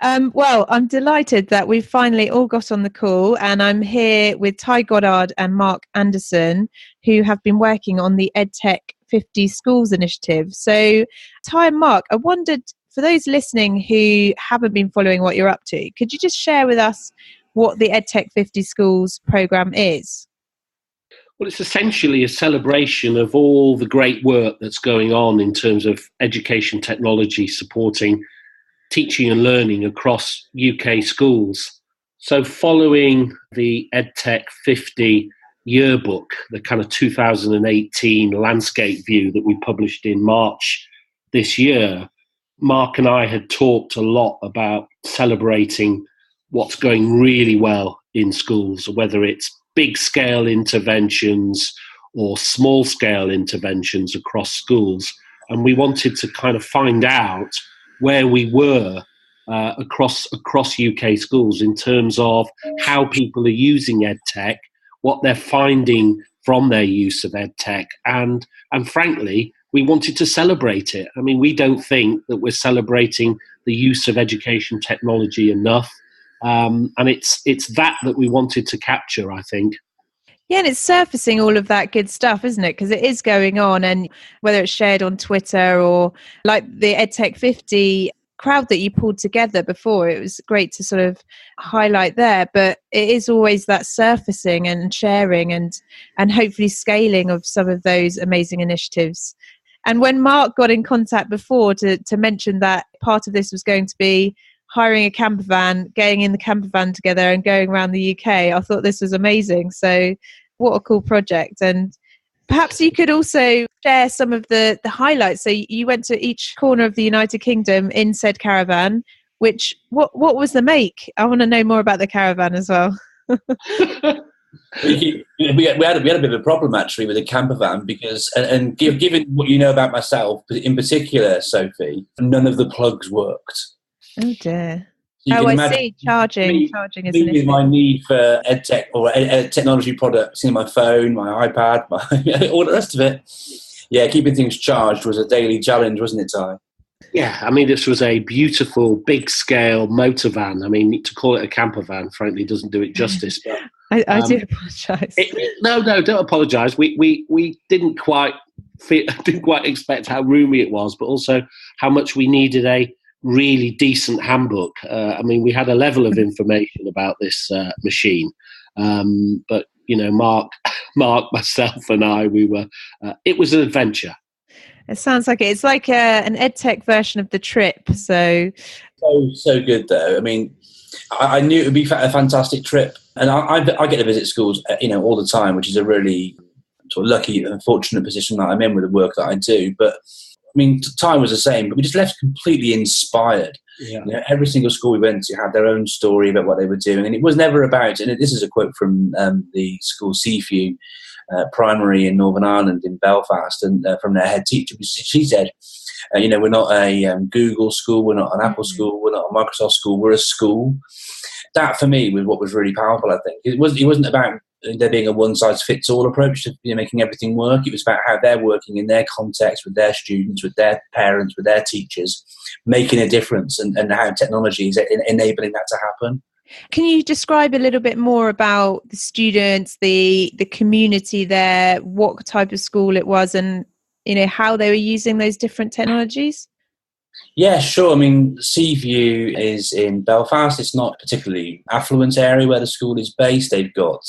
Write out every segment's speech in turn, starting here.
Well, I'm delighted that we've finally all got on the call, and I'm here with Ty Goddard and Mark Anderson, who have been working on the Edtech 50 Schools initiative. So, Ty and Mark, I wondered, for those listening who haven't been following what you're up to, could you just share with us what the Edtech 50 Schools programme is? Well, it's essentially a celebration of all the great work that's going on in terms of education technology supporting teaching and learning across UK schools. So following the EdTech 50 yearbook, the kind of 2018 landscape view that we published in March this year, Mark and I had talked a lot about celebrating what's going really well in schools, whether it's big scale interventions or small scale interventions across schools. And we wanted to kind of find out where we were across UK schools in terms of how people are using EdTech, what they're finding from their use of EdTech, and frankly, we wanted to celebrate it. I mean, we don't think that we're celebrating the use of education technology enough, and it's that we wanted to capture, I think. Yeah, and it's surfacing all of that good stuff, isn't it? Because it is going on, and whether it's shared on Twitter or like the EdTech 50 crowd that you pulled together before, it was great to sort of highlight there. But it is always that surfacing and sharing and hopefully scaling of some of those amazing initiatives. And when Mark got in contact before to mention that part of this was going to be hiring a camper van, getting in the camper van together and going around the UK, I thought this was amazing. So what a cool project. And perhaps you could also share some of the highlights. So you went to each corner of the United Kingdom in said caravan, what was the make? I want to know more about the caravan as well. we had a bit of a problem actually with the camper van because, and given what you know about myself in particular, Sophie, none of the plugs worked. Oh dear. I see. Charging is an issue. With my need for EdTech or technology products in my phone, my iPad, all the rest of it. Yeah, keeping things charged was a daily challenge, wasn't it, Ty? Yeah, I mean, this was a beautiful, big-scale motor van. I mean, to call it a camper van, frankly, doesn't do it justice. But I do apologise. No, don't apologise. We didn't quite expect how roomy it was, but also how much we needed a really decent handbook. I mean, we had a level of information about this machine, but you know, Mark, myself, and I, we were. It was an adventure. It sounds like it. It's like an EdTech version of the trip. So good though. I mean, I knew it would be a fantastic trip, and I get to visit schools, all the time, which is a really sort of lucky and fortunate position that I'm in with the work that I do. But I mean, time was the same, but we just left completely inspired. Yeah. Every single school we went to had their own story about what they were doing, and it was never about. And this is a quote from the school Seaview Primary in Northern Ireland in Belfast, and from their head teacher. She said, we're not a Google school, we're not an Apple school, we're not a Microsoft school, we're a school. That for me was what was really powerful. I think it wasn't about there being a one-size-fits-all approach to making everything work. It was about how they're working in their context with their students, with their parents, with their teachers, making a difference, and how technology is enabling that to happen. Can you describe a little bit more about the students, the community there, what type of school it was, and how they were using those different technologies? Yeah, sure. I mean, Seaview is in Belfast. It's not a particularly affluent area where the school is based. They've got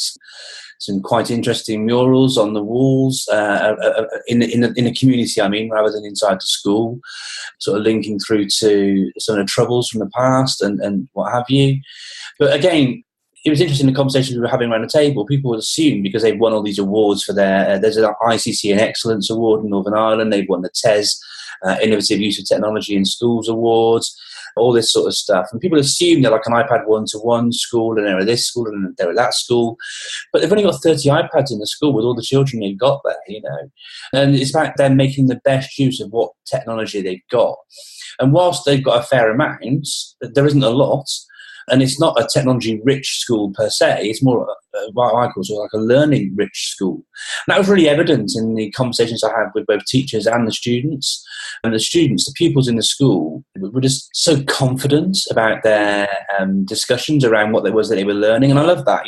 some quite interesting murals on the walls in the community, I mean, rather than inside the school, sort of linking through to some of the troubles from the past and what have you. But again, it was interesting, the conversations we were having around the table. People would assume because they've won all these awards for there's an ICC and Excellence Award in Northern Ireland. They've won the TES Innovative Use of Technology in Schools Awards, all this sort of stuff. And people assume they're like an iPad one-to-one school, and they're at this school, and they're at that school. But they've only got 30 iPads in the school with all the children they've got there, And it's about them making the best use of what technology they've got. And whilst they've got a fair amount, there isn't a lot. And it's not a technology-rich school per se. It's more what I call sort of like a learning-rich school. And that was really evident in the conversations I had with both teachers and the students. And the students, the pupils in the school, were just so confident about their discussions around what it was that they were learning. And I love that.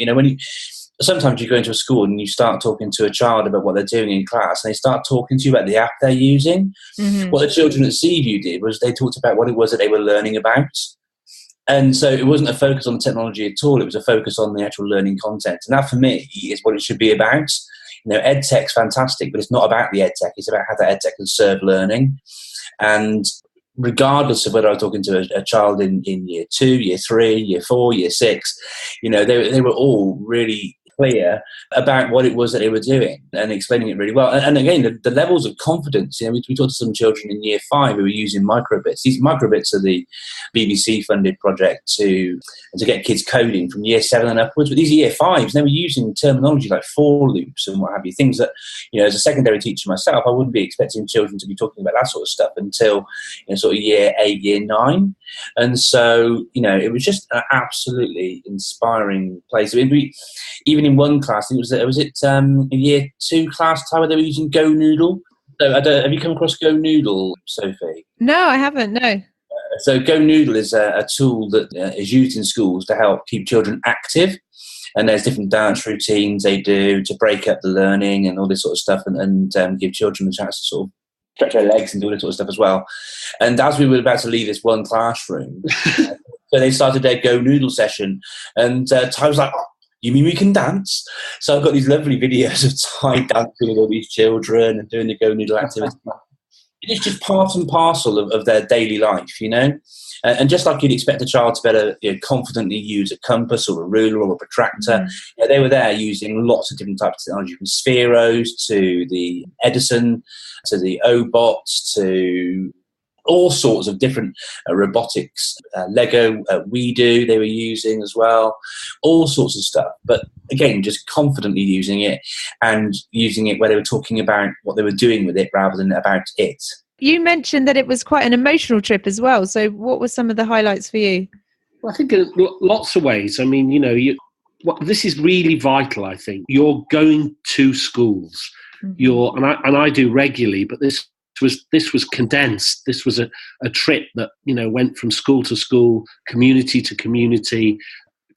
Sometimes you go into a school and you start talking to a child about what they're doing in class, and they start talking to you about the app they're using. Mm-hmm. What the children at Seaview did was they talked about what it was that they were learning about. And so it wasn't a focus on technology at all. It was a focus on the actual learning content. And that, for me, is what it should be about. Edtech's fantastic, but it's not about the Edtech. It's about how that Edtech can serve learning. And regardless of whether I was talking to a child in year 2, year 3, year 4, year 6, they were all really clear about what it was that they were doing and explaining it really well. And again, the levels of confidence, we talked to some children in year 5 who were using microbits. These microbits are the BBC funded project to get kids coding from year 7 and upwards. But these are year 5s, they were using terminology like for loops and what have you, things that, as a secondary teacher myself, I wouldn't be expecting children to be talking about that sort of stuff until sort of year 8, year 9. And so, it was just an absolutely inspiring place. Even in one class, I think was it a year 2 class time where they were using Go Noodle. So have you come across Go Noodle, Sophie? No, I haven't. No. So Go Noodle is a tool that is used in schools to help keep children active. And there's different dance routines they do to break up the learning and all this sort of stuff, and give children a chance to sort of stretch their legs and do all this sort of stuff as well. And as we were about to leave this one classroom, so they started their Go Noodle session, and Ty was like, "Oh, you mean we can dance?" So I've got these lovely videos of Ty dancing with all these children and doing the Go Noodle activity. It's just part and parcel of their daily life, And just like you'd expect a child to better confidently use a compass or a ruler or a protractor, they were there using lots of different types of technology, from Spheros to the Edison to the Obots to all sorts of different robotics, Lego, WeDo they were using as well, all sorts of stuff. But again, just confidently using it, and using it where they were talking about what they were doing with it rather than about it. You mentioned that it was quite an emotional trip as well. So what were some of the highlights for you? Well, I think in lots of ways. I mean, this is really vital, I think. You're going to schools. Mm-hmm. And I do regularly, but this was condensed. This was a trip that, went from school to school, community to community.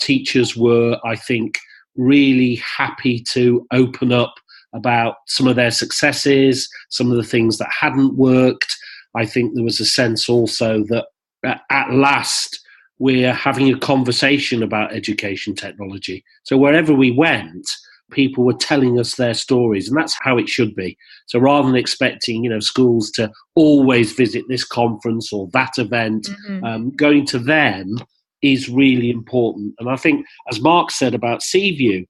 Teachers were, I think, really happy to open up about some of their successes, some of the things that hadn't worked. I think there was a sense also that at last we're having a conversation about education technology. So wherever we went, people were telling us their stories, and that's how it should be. So rather than expecting, schools to always visit this conference or that event, going to them is really important. And I think, as Mark said about Seaview,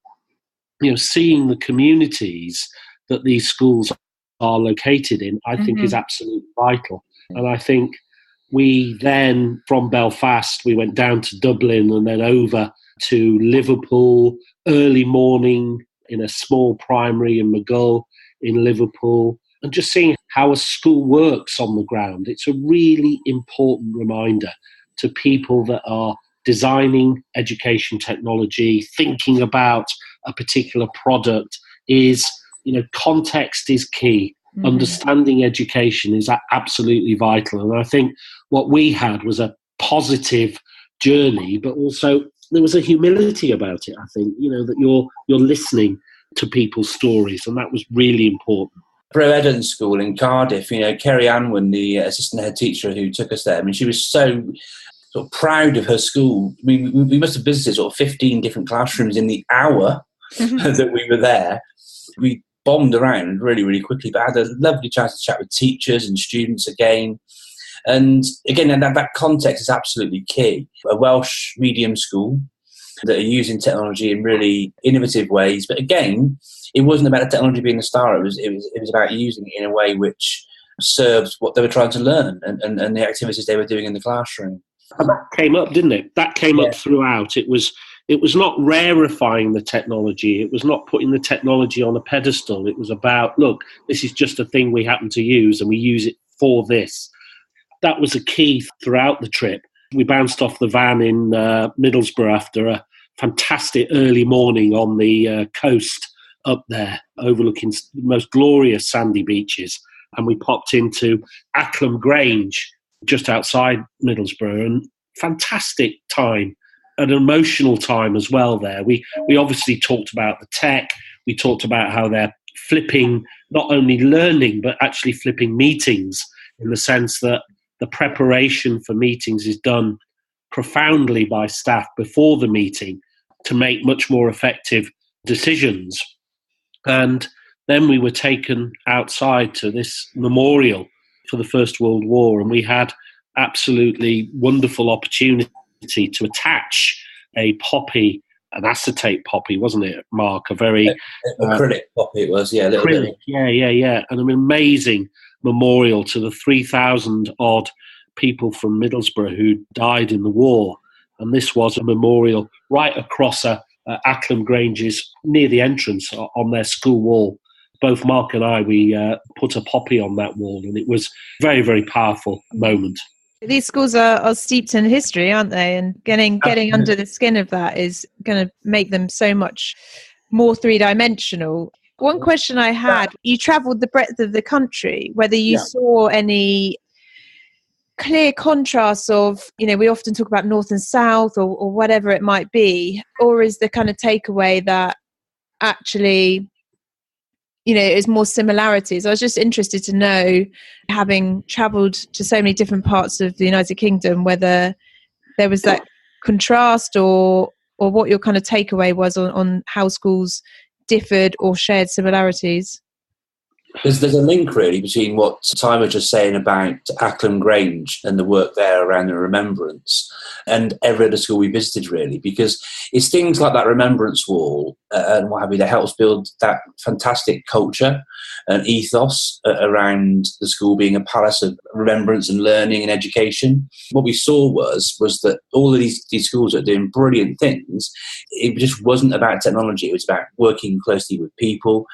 seeing the communities that these schools are located in, I think is absolutely vital. And I think we then, from Belfast, we went down to Dublin and then over to Liverpool, early morning in a small primary in McGull in Liverpool, and just seeing how a school works on the ground. It's a really important reminder to people that are designing education technology, thinking about a particular product, is, context is key. Understanding education is absolutely vital. And I think what we had was a positive journey, but also there was a humility about it, I think, that you're listening to people's stories, and that was really important. Bro Eden School in Cardiff, Kerry Anwen, the assistant head teacher who took us there, I mean, she was so sort of proud of her school. I mean, we must have visited sort of 15 different classrooms in the hour that we were there. We bombed around really, really quickly, but had a lovely chance to chat with teachers and students again. And again, that context is absolutely key. A Welsh medium school that are using technology in really innovative ways. But again, it wasn't about the technology being the star. It was about using it in a way which served what they were trying to learn and the activities they were doing in the classroom. And that came up, didn't it? That came up throughout. It was not rarifying the technology. It was not putting the technology on a pedestal. It was about, look, this is just a thing we happen to use and we use it for this. That was a key throughout the trip. We bounced off the van in Middlesbrough after a fantastic early morning on the coast up there, overlooking the most glorious sandy beaches. And we popped into Acklam Grange, just outside Middlesbrough, and fantastic time, an emotional time as well there. We obviously talked about the tech. We talked about how they're flipping, not only learning, but actually flipping meetings, in the sense that the preparation for meetings is done profoundly by staff before the meeting to make much more effective decisions. And then we were taken outside to this memorial for the First World War, and we had absolutely wonderful opportunity to attach a poppy, an acetate poppy, wasn't it, Mark? A very acrylic poppy it was, yeah. Acrylic, yeah. And an amazing memorial to the 3,000 odd people from Middlesbrough who died in the war. And this was a memorial right across Acklam Grange's, near the entrance on their school wall. Both Mark and I, we put a poppy on that wall, and it was a very, very powerful moment. These schools are steeped in history, aren't they? And getting under the skin of that is going to make them so much more three-dimensional. One question I had, you travelled the breadth of the country, whether you saw any clear contrasts of, we often talk about north and south or whatever it might be, or is the kind of takeaway that actually, is more similarities? I was just interested to know, having travelled to so many different parts of the United Kingdom, whether there was that contrast or what your kind of takeaway was on how schools differed or shared similarities. There's a link really between what Ty was just saying about Acklam Grange and the work there around the remembrance and every other school we visited, really, because it's things like that remembrance wall and what have you that helps build that fantastic culture and ethos around the school being a palace of remembrance and learning and education. What we saw was that all of these schools are doing brilliant things. It just wasn't about technology. It was about working closely with people,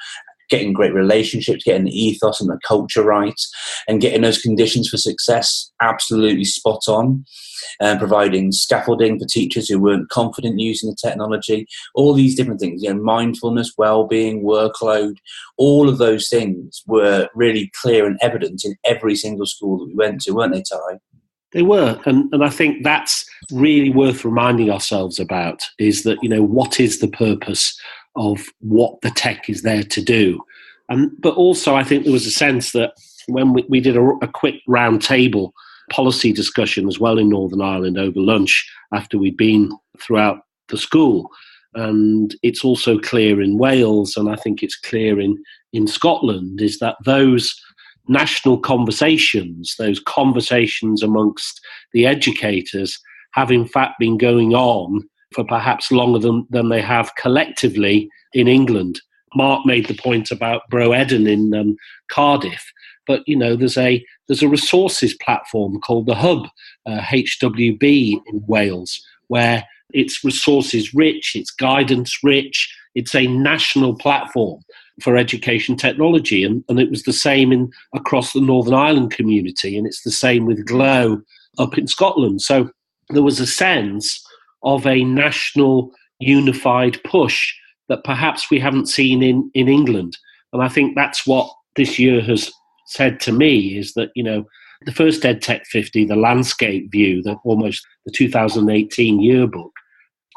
getting great relationships, getting the ethos and the culture right, and getting those conditions for success absolutely spot on, and providing scaffolding for teachers who weren't confident using the technology, all these different things, mindfulness, well-being, workload, all of those things were really clear and evident in every single school that we went to, weren't they, Ty? They were, and I think that's really worth reminding ourselves about, is that, what is the purpose of what the tech is there to do. But also I think there was a sense that when we did a quick round table policy discussion as well in Northern Ireland over lunch after we'd been throughout the school, and it's also clear in Wales, and I think it's clear in Scotland, is that those national conversations, those conversations amongst the educators, have in fact been going on for perhaps longer than they have collectively in England. Mark made the point about Bro Eden in Cardiff, but there's a resources platform called the Hub, HWB in Wales, where it's resources rich, it's guidance rich, it's a national platform for education technology, and it was the same across the Northern Ireland community, and it's the same with Glow up in Scotland. So there was a sense of a national unified push that perhaps we haven't seen in England. And I think that's what this year has said to me, is that, the first Edtech 50, the landscape view, almost the 2018 yearbook,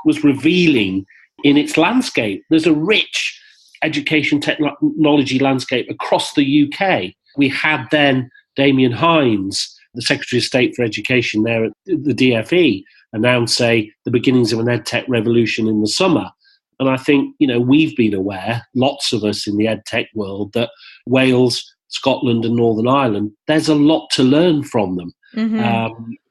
was revealing in its landscape. There's a rich education technology landscape across the UK. We had then Damien Hines, the Secretary of State for Education there at the DFE, announce the beginnings of an EdTech revolution in the summer. And I think, we've been aware, lots of us in the EdTech world, that Wales, Scotland and Northern Ireland, there's a lot to learn from them. Mm-hmm.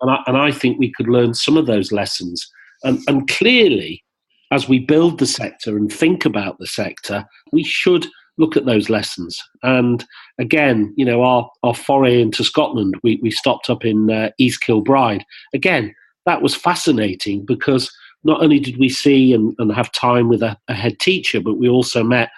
And I think we could learn some of those lessons. And clearly, as we build the sector and think about the sector, we should look at those lessons. And again, our foray into Scotland, we stopped up in East Kilbride. Again, that was fascinating, because not only did we see and have time with a head teacher, but we also met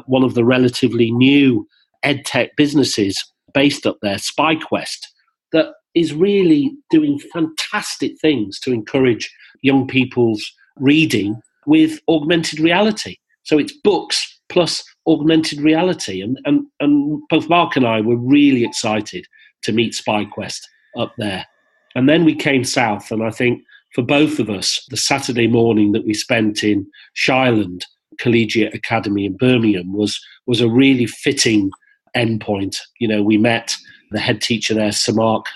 one of the relatively new EdTech businesses based up there, SpyQuest, that is really doing fantastic things to encourage young people's reading with augmented reality. So it's books plus augmented reality. And both Mark and I were really excited to meet SpyQuest up there. And then we came south, and I think for both of us, the Saturday morning that we spent in Shireland Collegiate Academy in Birmingham was a really fitting endpoint. You know, we met the head teacher there, Sir Mark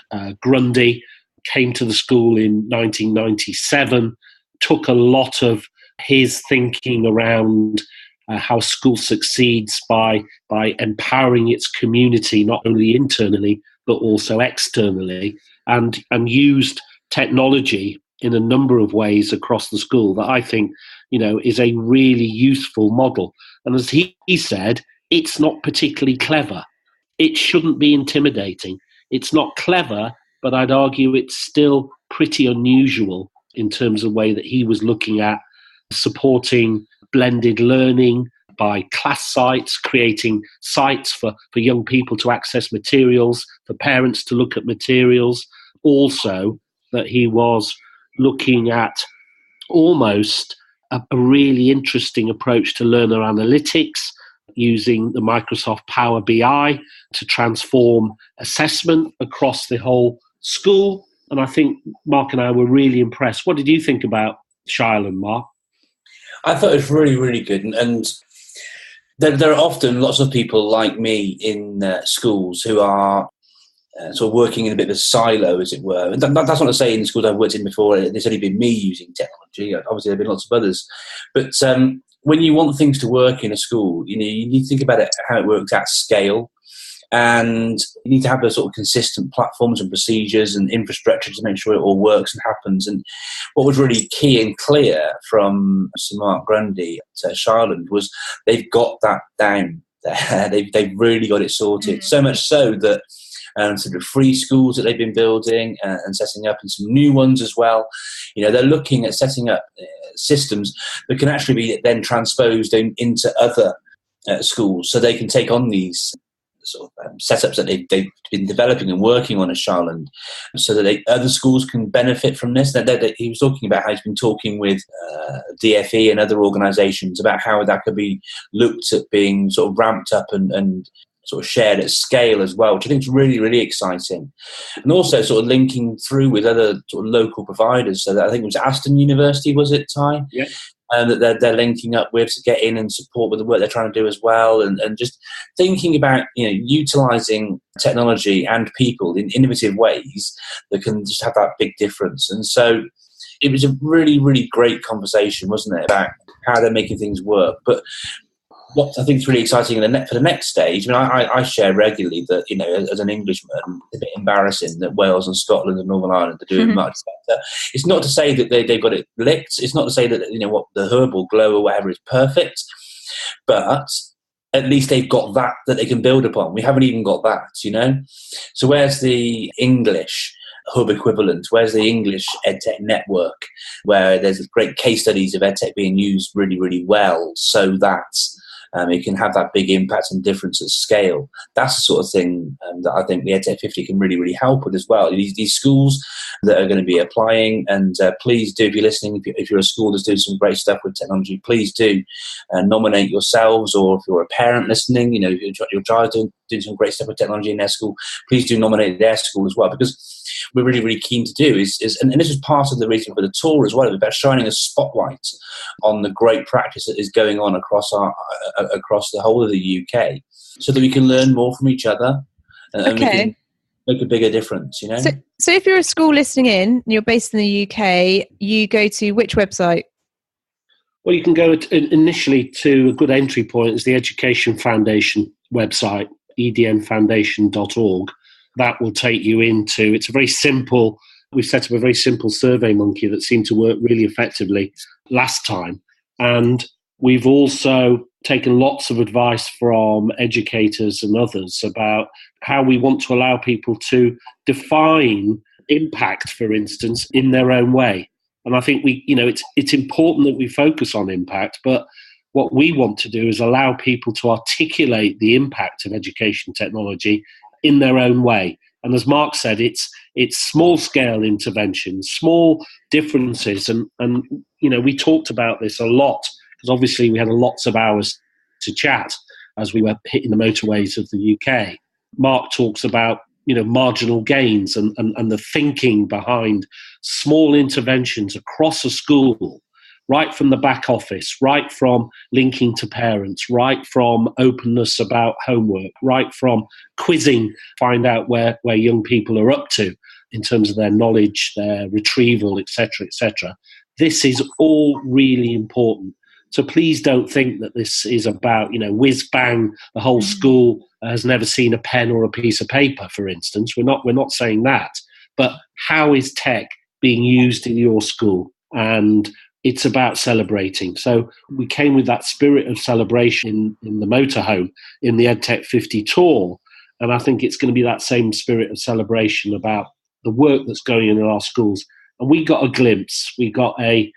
Grundy, came to the school in 1997, took a lot of his thinking around how school succeeds by empowering its community, not only internally, but also externally, and used technology in a number of ways across the school that I think, you know, is a really useful model. And as he said, it's not particularly clever. It shouldn't be intimidating. It's not clever, but I'd argue it's still pretty unusual in terms of the way that he was looking at supporting blended learning by class sites, creating sites for young people to access materials, for parents to look at materials. Also, that he was looking at almost a really interesting approach to learner analytics, using the Microsoft Power BI to transform assessment across the whole school. And I think Mark and I were really impressed. What did you think about Shireland, Mark? I thought it was really, really good. And there are often lots of people like me in schools who are sort of working in a bit of a silo, as it were. And that's not to say in the schools I've worked in before, there's only been me using technology. Obviously, there have been lots of others. But when you want things to work in a school, you know, you need to think about it, how it works at scale. And you need to have those sort of consistent platforms and procedures and infrastructure to make sure it all works and happens. And what was really key and clear from Sir Mark Grundy at Shireland was they've got that down there. They've really got it sorted. So much so that sort of free schools that they've been building and setting up, and some new ones as well. You know, they're looking at setting up systems that can actually be then transposed into other schools, so they can take on these sort of setups that they've been developing and working on at Shireland, so that other schools can benefit from this. He was talking about how he's been talking with DFE and other organisations about how that could be looked at being sort of ramped up and sort of shared at scale as well, which I think is really, really exciting. And also sort of linking through with other sort of local providers. So that I think it was Aston University, was it, Ty? Yeah. That they're linking up with to get in and support with the work they're trying to do as well. And just thinking about, you know, utilising technology and people in innovative ways that can just have that big difference. And so it was a really, really great conversation, wasn't it, about how they're making things work. But what I think is really exciting for the next stage, I mean, I share regularly that, you know, as an Englishman, it's a bit embarrassing that Wales and Scotland and Northern Ireland are doing much better. It's not to say that they've got it licked. It's not to say that, you know, what the herbal glow or whatever is perfect, but at least they've got that they can build upon. We haven't even got that, you know. So where's the English hub equivalent? Where's the English EdTech network, where there's great case studies of EdTech being used really, really well, so that it can have that big impact and difference at scale? That's the sort of thing that I think the EdTech 50 can really, really help with as well. These schools that are going to be applying, and please do, if you're listening, if you're a school that's doing some great stuff with technology, please do nominate yourselves, or if you're a parent listening, you know, your child doing some great stuff with technology in their school, please do nominate their school as well, because we're really, really keen to do is and this is part of the reason for the tour as well, about shining a spotlight on the great practice that is going on across the whole of the UK, so that we can learn more from each other and we can make a bigger difference, you know. So if you're a school listening in and you're based in the UK, you go to which website? Well, you can go initially to a good entry point is the Education Foundation website, ednfoundation.org. That will take you into, it's a very simple, we've set up a very simple survey monkey that seemed to work really effectively last time. And we've also taken lots of advice from educators and others about how we want to allow people to define impact, for instance, in their own way. And I think it's important that we focus on impact, but what we want to do is allow people to articulate the impact of education technology in their own way. And as Mark said, it's It's small scale interventions, small differences. And we talked about this a lot because obviously we had lots of hours to chat as we were hitting the motorways of the UK. Mark talks about, marginal gains and the thinking behind small interventions across a school, right from the back office, right from linking to parents, right from openness about homework, right from quizzing, find out where young people are up to in terms of their knowledge, their retrieval, etc., etc. This is all really important. So please don't think that this is about, whiz bang, the whole school has never seen a pen or a piece of paper, for instance. We're not saying that. But how is tech being used in your school? And it's about celebrating. So we came with that spirit of celebration in the motorhome, in the Edtech 50 tour. And I think it's going to be that same spirit of celebration about the work that's going on in our schools. And we got a glimpse. We got a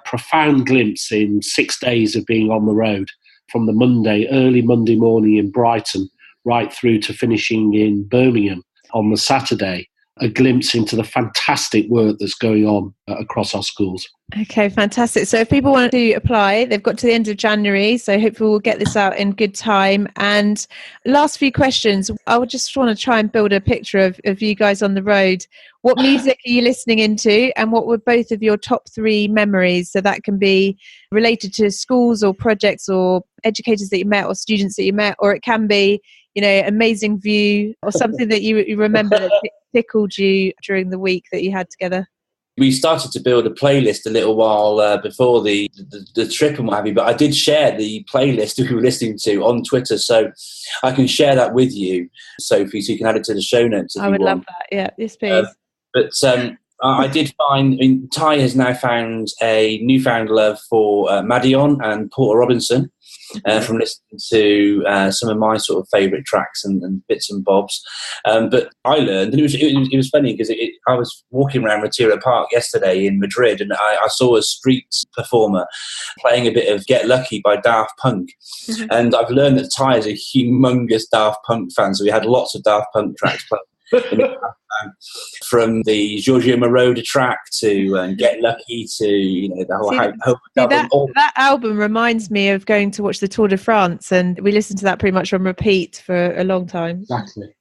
profound glimpse in 6 days of being on the road, from the early Monday morning in Brighton, right through to finishing in Birmingham on the Saturday, a glimpse into the fantastic work that's going on across our schools. Okay, fantastic. So if people want to apply, they've got to the end of January, so hopefully we'll get this out in good time. And last few questions, I would just want to try and build a picture of you guys on the road. What music are you listening into, and what were both of your top 3 memories? So that can be related to schools or projects or educators that you met or students that you met, or it can be, amazing view or something that you remember that tickled you during the week that you had together. We started to build a playlist a little while before the trip and what have you, but I did share the playlist we were listening to on Twitter, so I can share that with you, Sophie, so you can add it to the show notes if I would you want. love that, yeah, yes please. But I did find, Ty has now found a newfound love for Madion and Porter Robinson from listening to some of my sort of favourite tracks and bits and bobs. But I learned, and it was funny because I was walking around Retiro Park yesterday in Madrid, and I saw a street performer playing a bit of Get Lucky by Daft Punk. Mm-hmm. And I've learned that Ty is a humongous Daft Punk fan, so we had lots of Daft Punk tracks playing. From the Giorgio Moroder track to Get Lucky to the whole album. That album reminds me of going to watch the Tour de France, and we listened to that pretty much on repeat for a long time. Exactly.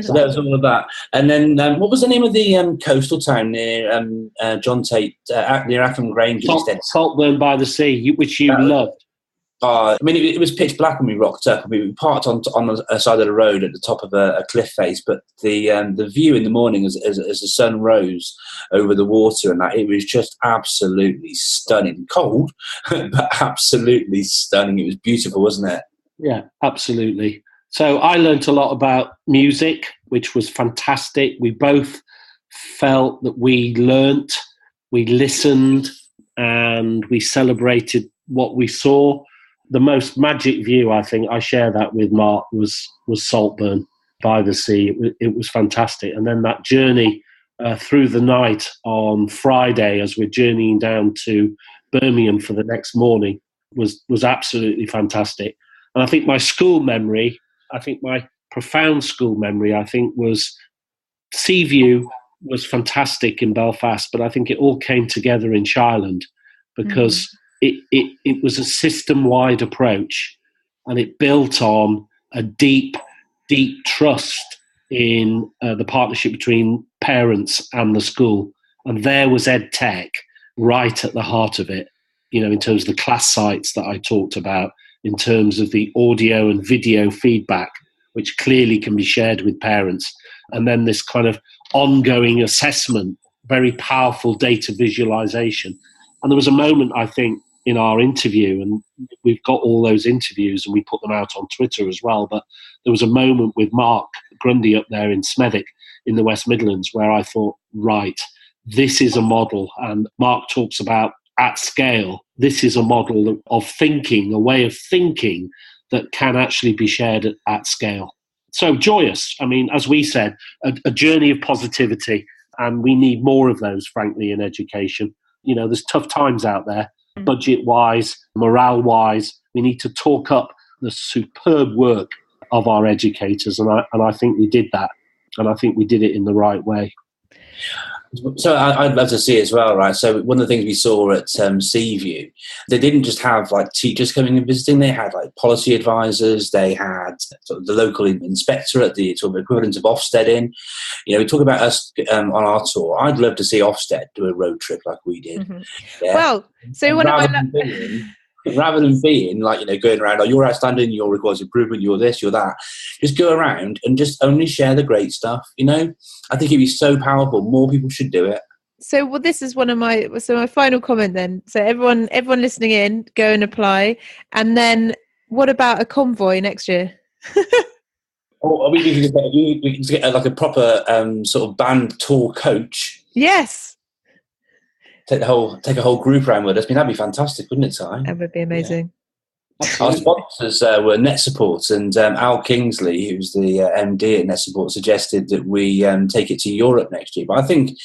So that was all of that. And then what was the name of the coastal town near John Tate, near Ackham Grange? Saltburn by the Sea, which you loved. It was pitch black when we rocked up. We parked on the side of the road at the top of a cliff face, but the view in the morning as the sun rose over the water and that, it was just absolutely stunning. Cold, but absolutely stunning. It was beautiful, wasn't it? Yeah, absolutely. So I learnt a lot about music, which was fantastic. We both felt that we learnt, we listened, and we celebrated what we saw. The most magic view, I think, I share that with Mark, was Saltburn by the Sea. It was fantastic. And then that journey through the night on Friday, as we're journeying down to Birmingham for the next morning, was absolutely fantastic. And I think my profound school memory, was Seaview was fantastic in Belfast, but I think it all came together in Shireland because it was a system-wide approach, and it built on a deep, deep trust in the partnership between parents and the school. And there was Edtech right at the heart of it, in terms of the class sites that I talked about, in terms of the audio and video feedback, which clearly can be shared with parents. And then this kind of ongoing assessment, very powerful data visualization. And there was a moment, I think, in our interview, and we've got all those interviews and we put them out on Twitter as well, but there was a moment with Mark Grundy up there in Smethwick in the West Midlands where I thought, right, this is a model. And Mark talks about at scale, this is a model of thinking, a way of thinking that can actually be shared at scale. So joyous. As we said, a journey of positivity, and we need more of those, frankly, in education. There's tough times out there, budget-wise, morale-wise. We need to talk up the superb work of our educators, and I think we did that, and I think we did it in the right way. So I'd love to see it as well, right? So one of the things we saw at Seaview, they didn't just have like teachers coming and visiting. They had like policy advisors. They had sort of the local inspectorate, the sort of equivalent of Ofsted in. We talk about us on our tour. I'd love to see Ofsted do a road trip like we did. Mm-hmm. Yeah. Well, so one of rather than being like, going around, you're outstanding, you're requires improvement, you're this, you're that. Just go around and just only share the great stuff. I think it'd be so powerful. More people should do it. So, well, this is my final comment then. So everyone listening in, go and apply. And then what about a convoy next year? We can get like a proper sort of band tour coach. Yes. Take a whole group around with us. That'd be fantastic, wouldn't it, Ty? That would be amazing. Yeah. Our sponsors were Net Support, and Al Kingsley, who's the MD at Net Support, suggested that we take it to Europe next year. But I think,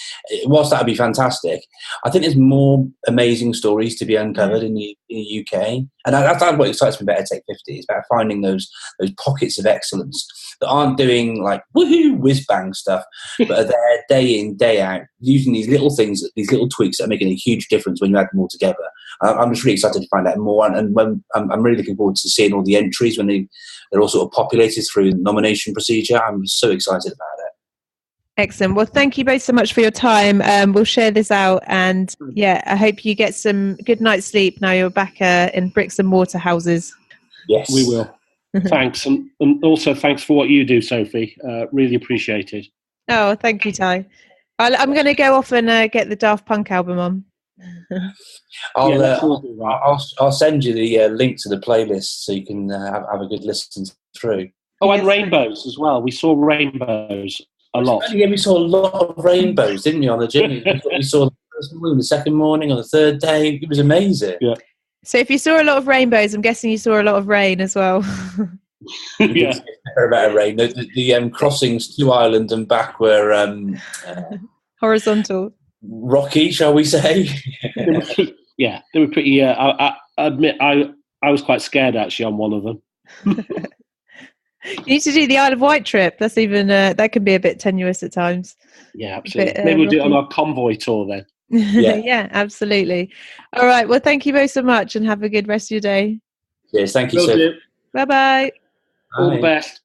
whilst that would be fantastic, I think there's more amazing stories to be uncovered in the UK. And that's what excites me about Edtech 50. It's about finding those pockets of excellence that aren't doing like woohoo whiz bang stuff, but are there day in, day out, using these little things, these little tweaks that are making a huge difference when you add them all together. I'm just really excited to find out more, and when I'm really looking forward to seeing all the entries when they're all sort of populated through the nomination procedure. I'm so excited about it. Excellent. Well, thank you both so much for your time. We'll share this out, and I hope you get some good night's sleep now you're back in bricks and mortar houses. Yes, we will. Thanks, and also thanks for what you do, Sophie. Really appreciate it. Oh, thank you, Ty. I'm going to go off and get the Daft Punk album on. I'll send you the link to the playlist so you can have a good listen through. Oh, and rainbows as well. We saw rainbows a lot. Yeah, we saw a lot of rainbows, didn't we, on the journey? We saw the first morning, the second morning, on the third day. It was amazing. Yeah. So if you saw a lot of rainbows, I'm guessing you saw a lot of rain as well. Yeah. About rain. The crossings to Ireland and back were horizontal. Rocky, shall we say? They were pretty. I admit, I was quite scared actually on one of them. You need to do the Isle of Wight trip. That's even that can be a bit tenuous at times. Yeah, absolutely. Maybe we'll do it on our convoy tour then. Yeah, absolutely. All right. Well, thank you both so much, and have a good rest of your day. Yes, thank you. Bye-bye. All the best.